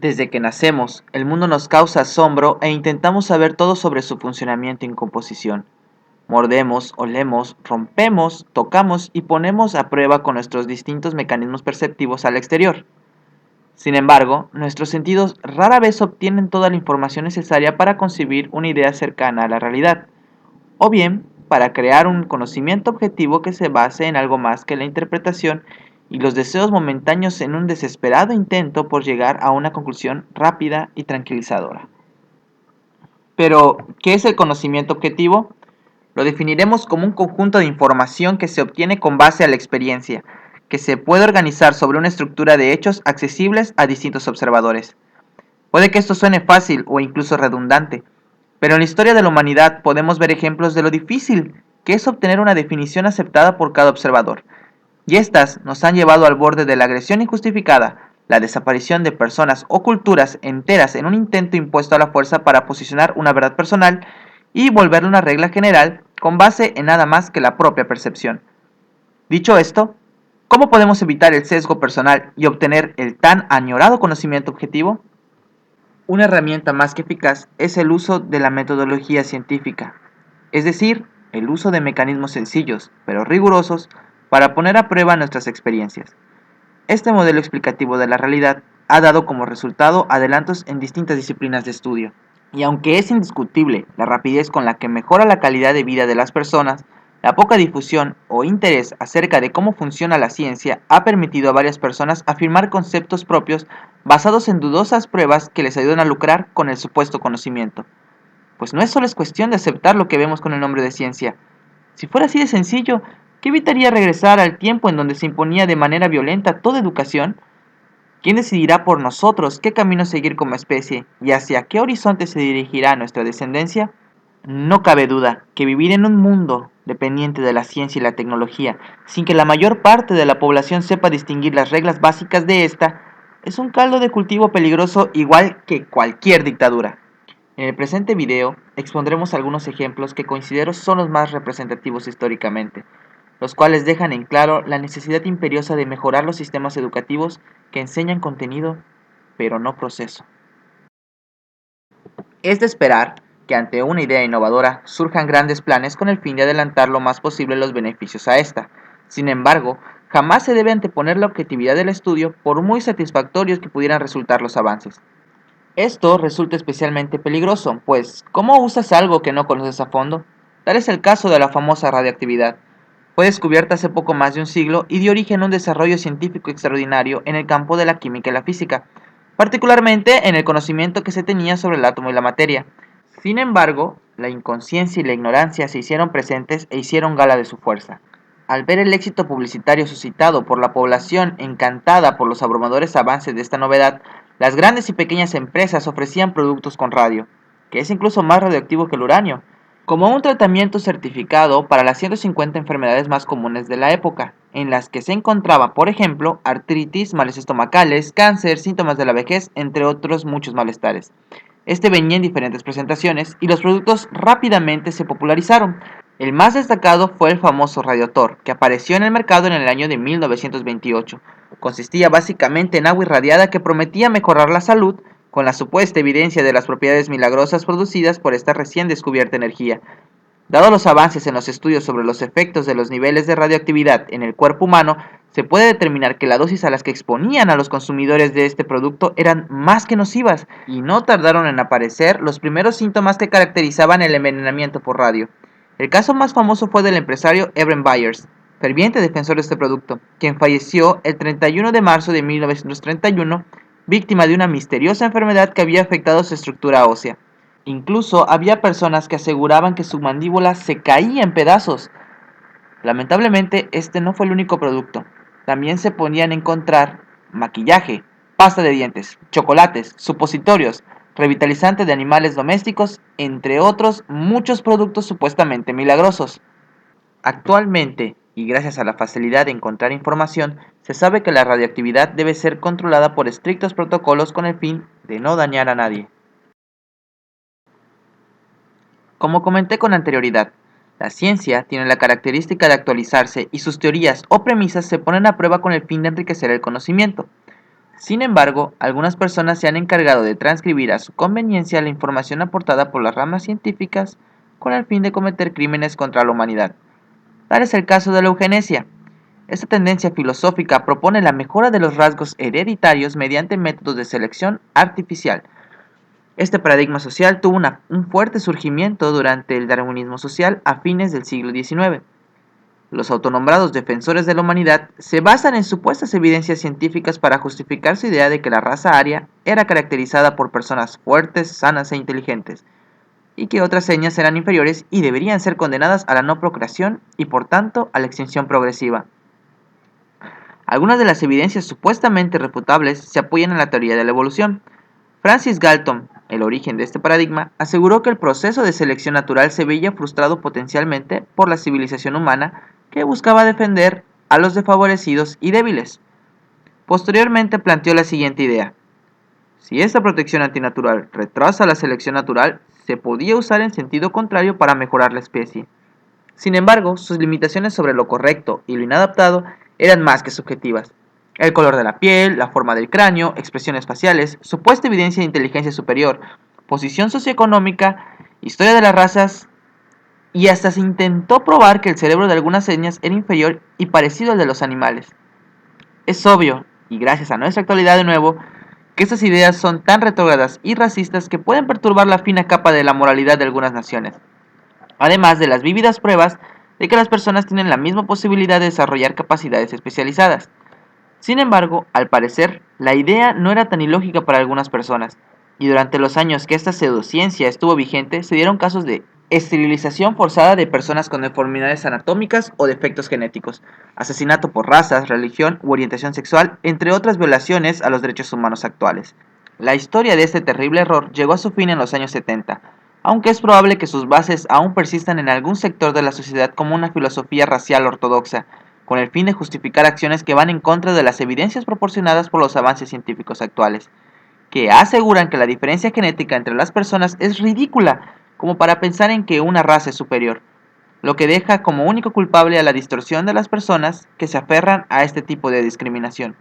Desde que nacemos, el mundo nos causa asombro e intentamos saber todo sobre su funcionamiento y composición. Mordemos, olemos, rompemos, tocamos y ponemos a prueba con nuestros distintos mecanismos perceptivos al exterior. Sin embargo, nuestros sentidos rara vez obtienen toda la información necesaria para concebir una idea cercana a la realidad, o bien para crear un conocimiento objetivo que se base en algo más que la interpretación y los deseos momentáneos en un desesperado intento por llegar a una conclusión rápida y tranquilizadora. Pero, ¿qué es el conocimiento objetivo? Lo definiremos como un conjunto de información que se obtiene con base a la experiencia, que se puede organizar sobre una estructura de hechos accesibles a distintos observadores. Puede que esto suene fácil o incluso redundante, pero en la historia de la humanidad podemos ver ejemplos de lo difícil que es obtener una definición aceptada por cada observador, y estas nos han llevado al borde de la agresión injustificada, la desaparición de personas o culturas enteras en un intento impuesto a la fuerza para posicionar una verdad personal y volverla una regla general con base en nada más que la propia percepción. Dicho esto, ¿cómo podemos evitar el sesgo personal y obtener el tan añorado conocimiento objetivo? Una herramienta más que eficaz es el uso de la metodología científica, es decir, el uso de mecanismos sencillos, pero rigurosos, para poner a prueba nuestras experiencias. Este modelo explicativo de la realidad ha dado como resultado adelantos en distintas disciplinas de estudio. Y aunque es indiscutible la rapidez con la que mejora la calidad de vida de las personas, la poca difusión o interés acerca de cómo funciona la ciencia ha permitido a varias personas afirmar conceptos propios basados en dudosas pruebas que les ayudan a lucrar con el supuesto conocimiento. Pues no es solo es cuestión de aceptar lo que vemos con el nombre de ciencia. Si fuera así de sencillo, ¿qué evitaría regresar al tiempo en donde se imponía de manera violenta toda educación? ¿Quién decidirá por nosotros qué camino seguir como especie y hacia qué horizonte se dirigirá nuestra descendencia? No cabe duda que vivir en un mundo dependiente de la ciencia y la tecnología, sin que la mayor parte de la población sepa distinguir las reglas básicas de esta, es un caldo de cultivo peligroso igual que cualquier dictadura. En el presente video expondremos algunos ejemplos que considero son los más representativos históricamente, los cuales dejan en claro la necesidad imperiosa de mejorar los sistemas educativos que enseñan contenido, pero no proceso. Es de esperar que ante una idea innovadora surjan grandes planes con el fin de adelantar lo más posible los beneficios a esta. Sin embargo, jamás se debe anteponer la objetividad del estudio por muy satisfactorios que pudieran resultar los avances. Esto resulta especialmente peligroso, pues ¿cómo usas algo que no conoces a fondo? Tal es el caso de la famosa radioactividad. Fue descubierta hace poco más de un siglo y dio origen a un desarrollo científico extraordinario en el campo de la química y la física, particularmente en el conocimiento que se tenía sobre el átomo y la materia. Sin embargo, la inconsciencia y la ignorancia se hicieron presentes e hicieron gala de su fuerza. Al ver el éxito publicitario suscitado por la población encantada por los abrumadores avances de esta novedad, las grandes y pequeñas empresas ofrecían productos con radio, que es incluso más radioactivo que el uranio, como un tratamiento certificado para las 150 enfermedades más comunes de la época, en las que se encontraba, por ejemplo, artritis, males estomacales, cáncer, síntomas de la vejez, entre otros muchos malestares. Este venía en diferentes presentaciones y los productos rápidamente se popularizaron. El más destacado fue el famoso Radiotor, que apareció en el mercado en el año de 1928. Consistía básicamente en agua irradiada que prometía mejorar la salud, con la supuesta evidencia de las propiedades milagrosas producidas por esta recién descubierta energía. Dado los avances en los estudios sobre los efectos de los niveles de radioactividad en el cuerpo humano, se puede determinar que la dosis a las que exponían a los consumidores de este producto eran más que nocivas, y no tardaron en aparecer los primeros síntomas que caracterizaban el envenenamiento por radio. El caso más famoso fue del empresario Ebrem Byers, ferviente defensor de este producto, quien falleció el 31 de marzo de 1931, víctima de una misteriosa enfermedad que había afectado su estructura ósea. Incluso había personas que aseguraban que su mandíbula se caía en pedazos. Lamentablemente, este no fue el único producto. También se podían encontrar maquillaje, pasta de dientes, chocolates, supositorios, revitalizante de animales domésticos, entre otros muchos productos supuestamente milagrosos. Actualmente, y gracias a la facilidad de encontrar información, se sabe que la radioactividad debe ser controlada por estrictos protocolos con el fin de no dañar a nadie. Como comenté con anterioridad, la ciencia tiene la característica de actualizarse y sus teorías o premisas se ponen a prueba con el fin de enriquecer el conocimiento. Sin embargo, algunas personas se han encargado de transcribir a su conveniencia la información aportada por las ramas científicas con el fin de cometer crímenes contra la humanidad. Tal es el caso de la eugenesia. Esta tendencia filosófica propone la mejora de los rasgos hereditarios mediante métodos de selección artificial. Este paradigma social tuvo un fuerte surgimiento durante el darwinismo social a fines del siglo XIX. Los autonombrados defensores de la humanidad se basan en supuestas evidencias científicas para justificar su idea de que la raza aria era caracterizada por personas fuertes, sanas e inteligentes, y que otras señas eran inferiores y deberían ser condenadas a la no procreación y por tanto a la extinción progresiva. Algunas de las evidencias supuestamente refutables se apoyan en la teoría de la evolución. Francis Galton, el origen de este paradigma, aseguró que el proceso de selección natural se veía frustrado potencialmente por la civilización humana que buscaba defender a los desfavorecidos y débiles. Posteriormente planteó la siguiente idea: si esta protección antinatural retrasa la selección natural, se podía usar en sentido contrario para mejorar la especie. Sin embargo, sus limitaciones sobre lo correcto y lo inadaptado eran más que subjetivas. El color de la piel, la forma del cráneo, expresiones faciales, supuesta evidencia de inteligencia superior, posición socioeconómica, historia de las razas, y hasta se intentó probar que el cerebro de algunas etnias era inferior y parecido al de los animales. Es obvio, y gracias a nuestra actualidad de nuevo, que estas ideas son tan retrógradas y racistas que pueden perturbar la fina capa de la moralidad de algunas naciones, además de las vívidas pruebas de que las personas tienen la misma posibilidad de desarrollar capacidades especializadas. Sin embargo, al parecer, la idea no era tan ilógica para algunas personas, y durante los años que esta pseudociencia estuvo vigente, se dieron casos de esterilización forzada de personas con deformidades anatómicas o defectos genéticos, asesinato por razas, religión u orientación sexual, entre otras violaciones a los derechos humanos actuales. La historia de este terrible error llegó a su fin en los años 70, aunque es probable que sus bases aún persistan en algún sector de la sociedad como una filosofía racial ortodoxa, con el fin de justificar acciones que van en contra de las evidencias proporcionadas por los avances científicos actuales, que aseguran que la diferencia genética entre las personas es ridícula como para pensar en que una raza es superior, lo que deja como único culpable a la distorsión de las personas que se aferran a este tipo de discriminación.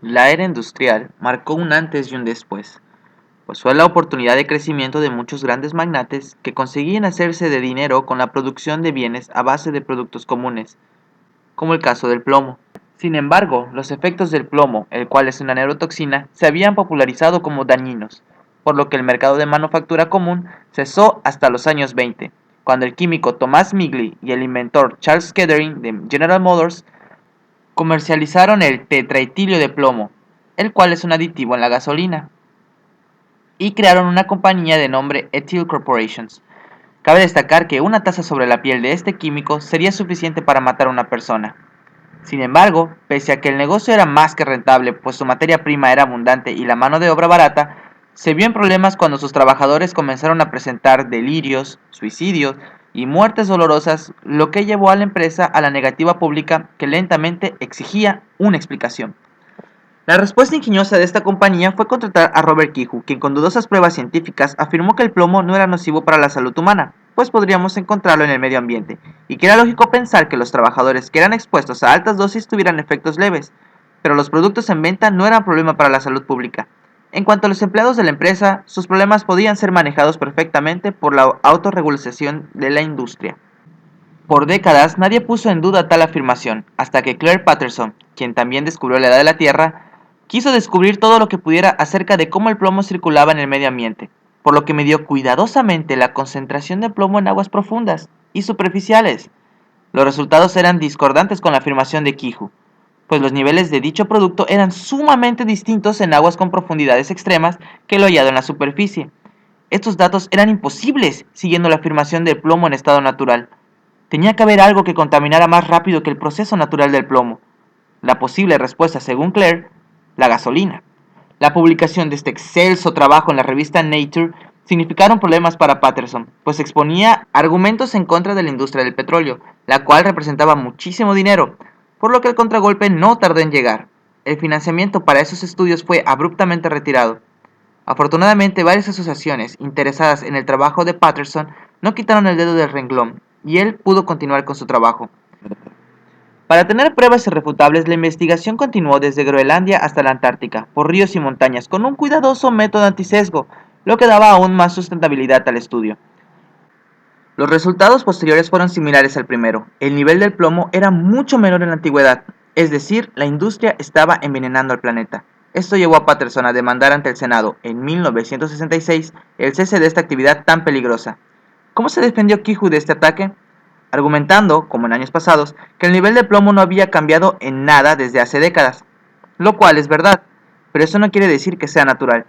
La era industrial marcó un antes y un después, pues fue la oportunidad de crecimiento de muchos grandes magnates que conseguían hacerse de dinero con la producción de bienes a base de productos comunes, como el caso del plomo. Sin embargo, los efectos del plomo, el cual es una neurotoxina, se habían popularizado como dañinos, por lo que el mercado de manufactura común cesó hasta los años 20, cuando el químico Thomas Migley y el inventor Charles Kettering de General Motors comercializaron el tetraetilio de plomo, el cual es un aditivo en la gasolina, y crearon una compañía de nombre Ethyl Corporations. Cabe destacar que una taza sobre la piel de este químico sería suficiente para matar a una persona. Sin embargo, pese a que el negocio era más que rentable, pues su materia prima era abundante y la mano de obra barata, se vio en problemas cuando sus trabajadores comenzaron a presentar delirios, suicidios y muertes dolorosas, lo que llevó a la empresa a la negativa pública que lentamente exigía una explicación. La respuesta ingeniosa de esta compañía fue contratar a Robert Kiju, quien con dudosas pruebas científicas afirmó que el plomo no era nocivo para la salud humana, pues podríamos encontrarlo en el medio ambiente, y que era lógico pensar que los trabajadores que eran expuestos a altas dosis tuvieran efectos leves, pero los productos en venta no eran problema para la salud pública. En cuanto a los empleados de la empresa, sus problemas podían ser manejados perfectamente por la autorregulación de la industria. Por décadas nadie puso en duda tal afirmación, hasta que Claire Patterson, quien también descubrió la edad de la Tierra, quiso descubrir todo lo que pudiera acerca de cómo el plomo circulaba en el medio ambiente, por lo que midió cuidadosamente la concentración de plomo en aguas profundas y superficiales. Los resultados eran discordantes con la afirmación de Kiju, pues los niveles de dicho producto eran sumamente distintos en aguas con profundidades extremas que lo hallado en la superficie. Estos datos eran imposibles siguiendo la afirmación del plomo en estado natural. Tenía que haber algo que contaminara más rápido que el proceso natural del plomo. La posible respuesta, según Claire, la gasolina. La publicación de este excelso trabajo en la revista Nature significaron problemas para Patterson, pues exponía argumentos en contra de la industria del petróleo, la cual representaba muchísimo dinero, por lo que el contragolpe no tardó en llegar. El financiamiento para esos estudios fue abruptamente retirado. Afortunadamente, varias asociaciones interesadas en el trabajo de Patterson no quitaron el dedo del renglón, y él pudo continuar con su trabajo. Para tener pruebas irrefutables, la investigación continuó desde Groenlandia hasta la Antártica, por ríos y montañas, con un cuidadoso método antisesgo, lo que daba aún más sustentabilidad al estudio. Los resultados posteriores fueron similares al primero. El nivel del plomo era mucho menor en la antigüedad, es decir, la industria estaba envenenando al planeta. Esto llevó a Patterson a demandar ante el Senado en 1966 el cese de esta actividad tan peligrosa. ¿Cómo se defendió Kiju de este ataque? Argumentando, como en años pasados, que el nivel de plomo no había cambiado en nada desde hace décadas, lo cual es verdad, pero eso no quiere decir que sea natural.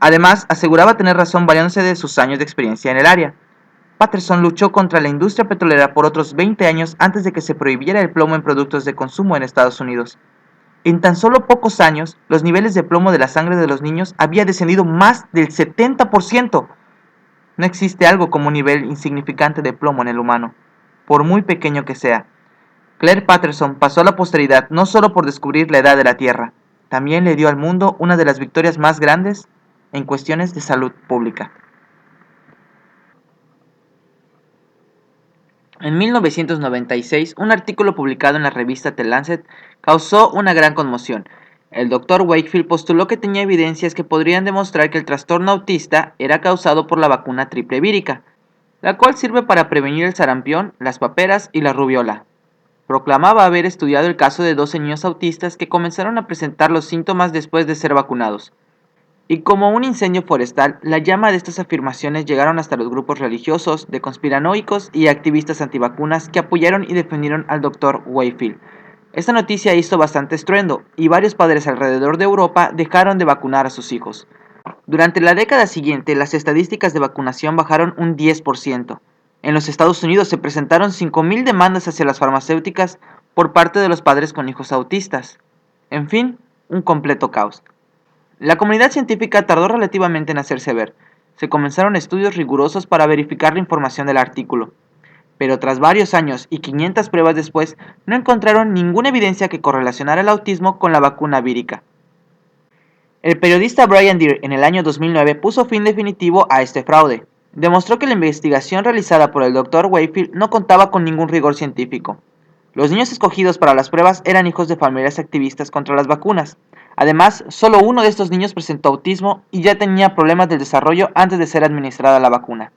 Además, aseguraba tener razón valiéndose de sus años de experiencia en el área. Patterson luchó contra la industria petrolera por otros 20 años antes de que se prohibiera el plomo en productos de consumo en Estados Unidos. En tan solo pocos años, los niveles de plomo de la sangre de los niños había descendido más del 70%. No existe algo como un nivel insignificante de plomo en el humano, por muy pequeño que sea. Claire Patterson pasó a la posteridad no solo por descubrir la edad de la Tierra, también le dio al mundo una de las victorias más grandes en cuestiones de salud pública. En 1996, un artículo publicado en la revista The Lancet causó una gran conmoción. El Dr. Wakefield postuló que tenía evidencias que podrían demostrar que el trastorno autista era causado por la vacuna triple vírica, la cual sirve para prevenir el sarampión, las paperas y la rubiola. Proclamaba haber estudiado el caso de 12 niños autistas que comenzaron a presentar los síntomas después de ser vacunados. Y como un incendio forestal, la llama de estas afirmaciones llegaron hasta los grupos religiosos, de conspiranoicos y activistas antivacunas que apoyaron y defendieron al Dr. Wakefield. Esta noticia hizo bastante estruendo, y varios padres alrededor de Europa dejaron de vacunar a sus hijos. Durante la década siguiente, las estadísticas de vacunación bajaron un 10%. En los Estados Unidos se presentaron 5.000 demandas hacia las farmacéuticas por parte de los padres con hijos autistas. En fin, un completo caos. La comunidad científica tardó relativamente en hacerse ver. Se comenzaron estudios rigurosos para verificar la información del artículo, pero tras varios años y 500 pruebas después, no encontraron ninguna evidencia que correlacionara el autismo con la vacuna vírica. El periodista Brian Deer en el año 2009 puso fin definitivo a este fraude. Demostró que la investigación realizada por el Dr. Wakefield no contaba con ningún rigor científico. Los niños escogidos para las pruebas eran hijos de familias activistas contra las vacunas. Además, solo uno de estos niños presentó autismo y ya tenía problemas del desarrollo antes de ser administrada la vacuna.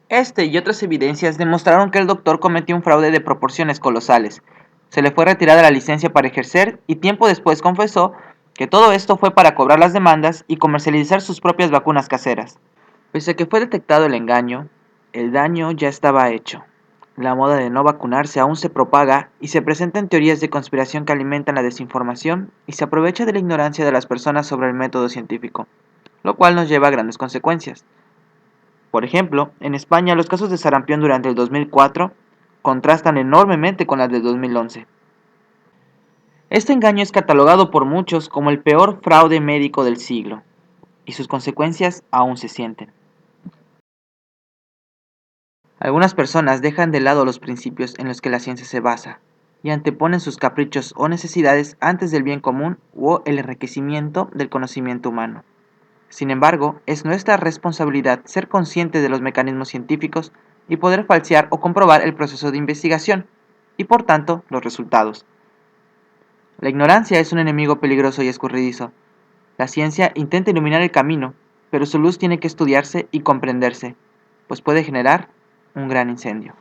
Este y otras evidencias demostraron que el doctor cometió un fraude de proporciones colosales. Se le fue retirada la licencia para ejercer y tiempo después confesó que todo esto fue para cobrar las demandas y comercializar sus propias vacunas caseras. Pese a que fue detectado el engaño, el daño ya estaba hecho. La moda de no vacunarse aún se propaga y se presentan teorías de conspiración que alimentan la desinformación y se aprovecha de la ignorancia de las personas sobre el método científico, lo cual nos lleva a grandes consecuencias. Por ejemplo, en España los casos de sarampión durante el 2004 contrastan enormemente con las del 2011. Este engaño es catalogado por muchos como el peor fraude médico del siglo, y sus consecuencias aún se sienten. Algunas personas dejan de lado los principios en los que la ciencia se basa y anteponen sus caprichos o necesidades antes del bien común o el enriquecimiento del conocimiento humano. Sin embargo, es nuestra responsabilidad ser conscientes de los mecanismos científicos y poder falsear o comprobar el proceso de investigación y, por tanto, los resultados. La ignorancia es un enemigo peligroso y escurridizo. La ciencia intenta iluminar el camino, pero su luz tiene que estudiarse y comprenderse, pues puede generar un gran incendio.